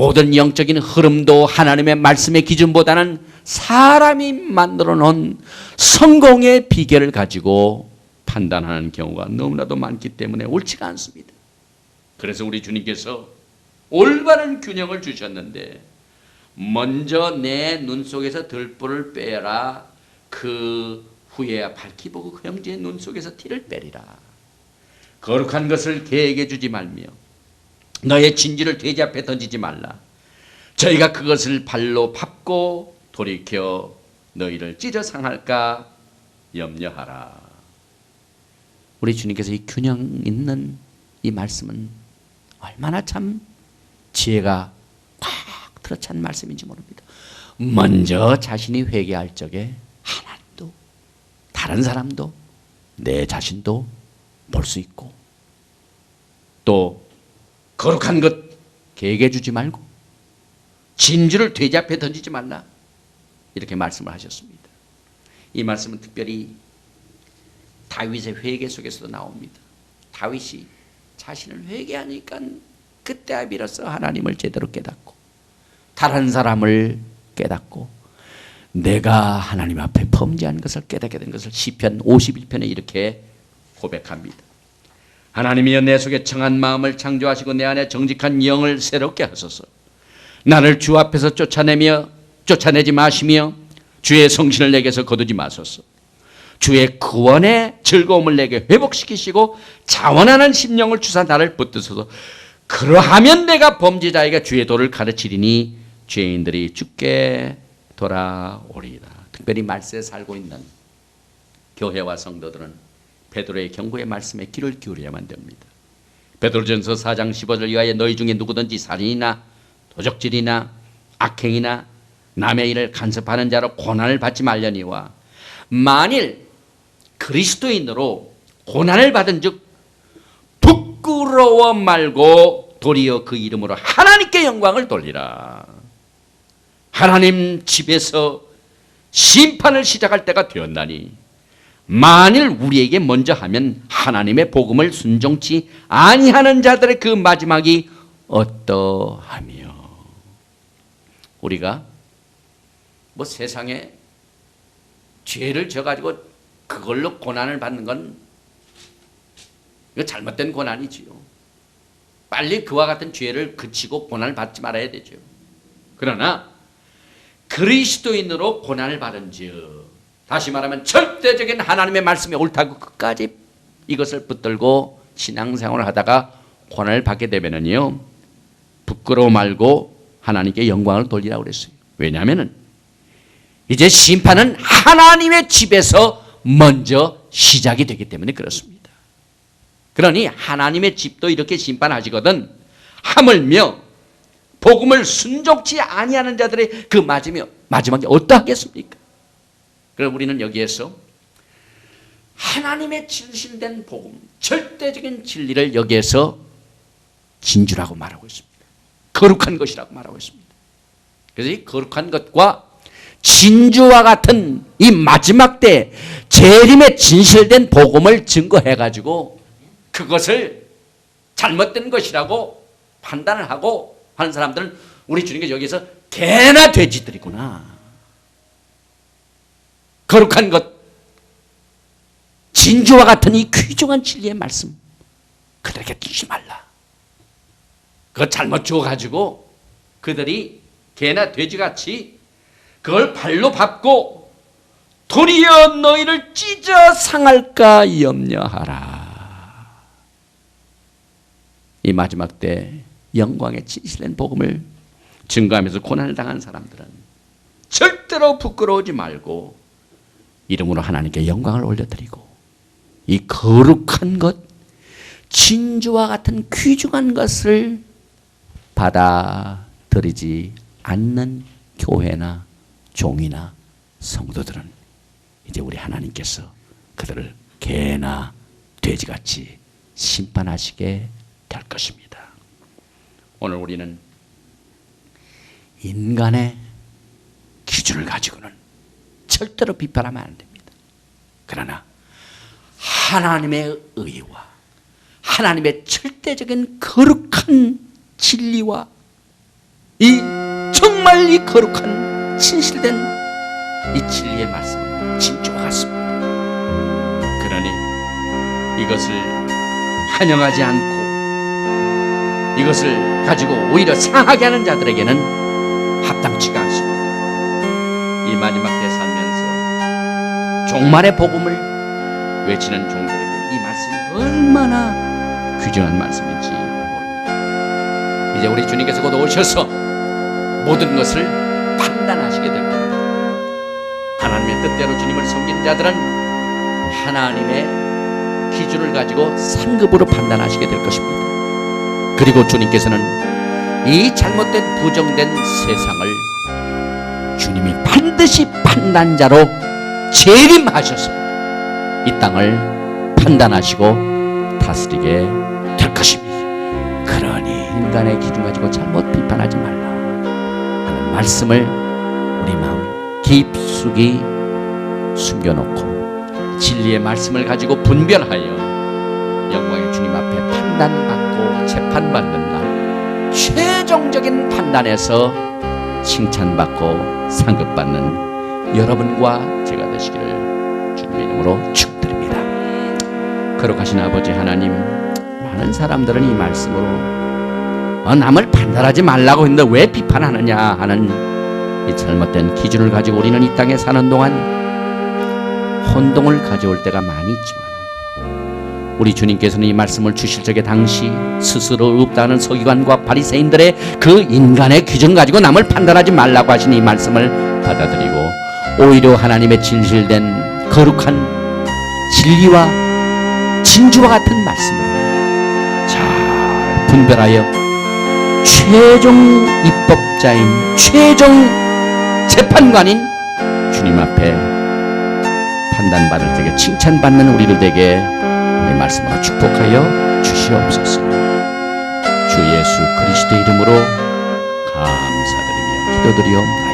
모든 영적인 흐름도 하나님의 말씀의 기준보다는 사람이 만들어 놓은 성공의 비결을 가지고 판단하는 경우가 너무나도 많기 때문에 옳지가 않습니다. 그래서 우리 주님께서 올바른 균형을 주셨는데, 먼저 내 눈 속에서 들불을 빼라. 그 후에야 밝히 보고 그 형제의 눈 속에서 티를 빼리라. 거룩한 것을 개에게 주지 말며 너의 진주를 돼지 앞에 던지지 말라. 저희가 그것을 발로 밟고 돌이켜 너희를 찢어 상할까 염려하라. 우리 주님께서 이 균형 있는 이 말씀은 얼마나 참 지혜가 꽉 들어찬 말씀인지 모릅니다. 먼저 자신이 회개할 적에 하나님도, 다른 사람도, 내 자신도 볼 수 있고, 또 거룩한 것 개에게 주지 말고 진주를 돼지 앞에 던지지 말라, 이렇게 말씀을 하셨습니다. 이 말씀은 특별히 다윗의 회개 속에서도 나옵니다. 다윗이 자신을 회개하니까 그때야 비로소 하나님을 제대로 깨닫고, 다른 사람을 깨닫고, 내가 하나님 앞에 범죄한 것을 깨닫게 된 것을 시편 51편에 이렇게 고백합니다. 하나님이여 내 속에 청한 마음을 창조하시고 내 안에 정직한 영을 새롭게 하소서. 나를 주 앞에서 쫓아내지 마시며 주의 성신을 내게서 거두지 마소서. 주의 구원의 즐거움을 내게 회복시키시고 자원하는 심령을 주사 나를 붙드소서. 그러하면 내가 범죄자에게 주의 도를 가르치리니 죄인들이 주께 돌아오리이다. 특별히 말세에 살고 있는 교회와 성도들은 베드로의 경고의 말씀에 귀를 기울여야만 됩니다. 베드로전서 4장 15절 이하에 너희 중에 누구든지 살인이나 도적질이나 악행이나 남의 일을 간섭하는 자로 고난을 받지 말려니와 만일 그리스도인으로 고난을 받은 즉 부끄러워 말고 도리어 그 이름으로 하나님께 영광을 돌리라. 하나님 집에서 심판을 시작할 때가 되었나니 만일 우리에게 먼저 하면 하나님의 복음을 순종치 아니하는 자들의 그 마지막이 어떠하며. 우리가 뭐 세상에 죄를 져가지고 그걸로 고난을 받는 건 이거 잘못된 고난이지요. 빨리 그와 같은 죄를 그치고 고난을 받지 말아야 되죠. 그러나 그리스도인으로 고난을 받은즉, 다시 말하면 절대적인 하나님의 말씀이 옳다고 끝까지 이것을 붙들고 신앙생활을 하다가 고난을 받게 되면은요, 부끄러워 말고 하나님께 영광을 돌리라고 그랬어요. 왜냐하면은 이제 심판은 하나님의 집에서 먼저 시작이 되기 때문에 그렇습니다. 그러니 하나님의 집도 이렇게 심판하시거든 하물며 복음을 순종치 아니하는 자들의 그 마지막이 어떠하겠습니까? 그럼 우리는 여기에서 하나님의 진실된 복음, 절대적인 진리를 여기에서 진주라고 말하고 있습니다. 거룩한 것이라고 말하고 있습니다. 그래서 이 거룩한 것과 진주와 같은 이 마지막 때 재림의 진실된 복음을 증거해가지고 그것을 잘못된 것이라고 판단을 하고 하는 사람들은 우리 주님께서 여기서 개나 돼지들이구나. 거룩한 것, 진주와 같은 이 귀중한 진리의 말씀 그들에게 주지 말라. 그거 잘못 주어가지고 그들이 개나 돼지같이 그걸 발로 밟고 도리어 너희를 찢어 상할까 염려하라. 이 마지막 때 영광의 진실된 복음을 증거하면서 고난을 당한 사람들은 절대로 부끄러우지 말고 이름으로 하나님께 영광을 올려드리고 이 거룩한 것, 진주와 같은 귀중한 것을 받아들이지 않는 교회나 종이나 성도들은 이제 우리 하나님께서 그들을 개나 돼지같이 심판하시게 될 것입니다. 오늘 우리는 인간의 기준을 가지고는 절대로 비판하면 안 됩니다. 그러나 하나님의 의와 하나님의 절대적인 거룩한 진리와 이 정말 이 거룩한 진실된 이 진리의 말씀은 진주와 같습니다. 그러니 이것을 환영하지 않고 이것을 가지고 오히려 상하게 하는 자들에게는 합당치가 않습니다. 이 마지막 때 살면서 종말의 복음을 외치는 종들에게 이 말씀이 얼마나 귀중한 말씀인지 모릅니다. 이제 우리 주님께서 곧 오셔서 모든 것을 판단하시게 될 겁니다. 하나님의 뜻대로 주님을 섬기는 자들은 하나님의 기준을 가지고 상급으로 판단하시게 될 것입니다. 그리고 주님께서는 이 잘못된 부정된 세상을 주님이 반드시 판단자로 재림하셔서 이 땅을 판단하시고 다스리게 될 것입니다. 그러니 인간의 기준 가지고 잘못 비판하지 말라 하는 말씀을 우리 마음 깊숙이 숨겨놓고 진리의 말씀을 가지고 분별하여 영광의 주님 앞에 판단받고 재판받는 날 최종적인 판단에서 칭찬받고 상급받는 여러분과 제가 되시기를 주님의 이름으로 축드립니다. 거룩하신 아버지 하나님, 많은 사람들은 이 말씀으로 남을 판단하지 말라고 했는데 왜 비판하느냐 하는 이 잘못된 기준을 가지고 우리는 이 땅에 사는 동안 혼동을 가져올 때가 많이 있지만 우리 주님께서는 이 말씀을 주실 적에 당시 스스로 없다는 서기관과 바리새인들의 그 인간의 기준 가지고 남을 판단하지 말라고 하신 이 말씀을 받아들이고 오히려 하나님의 진실된 거룩한 진리와 진주와 같은 말씀을 잘 분별하여 최종 입법자인 최종 재판관인 주님 앞에 판단받을 때에 칭찬받는 우리들 되게 이 말씀으로 축복하여 주시옵소서. 주 예수 그리스도의 이름으로 감사드리며 기도드리옵나이다.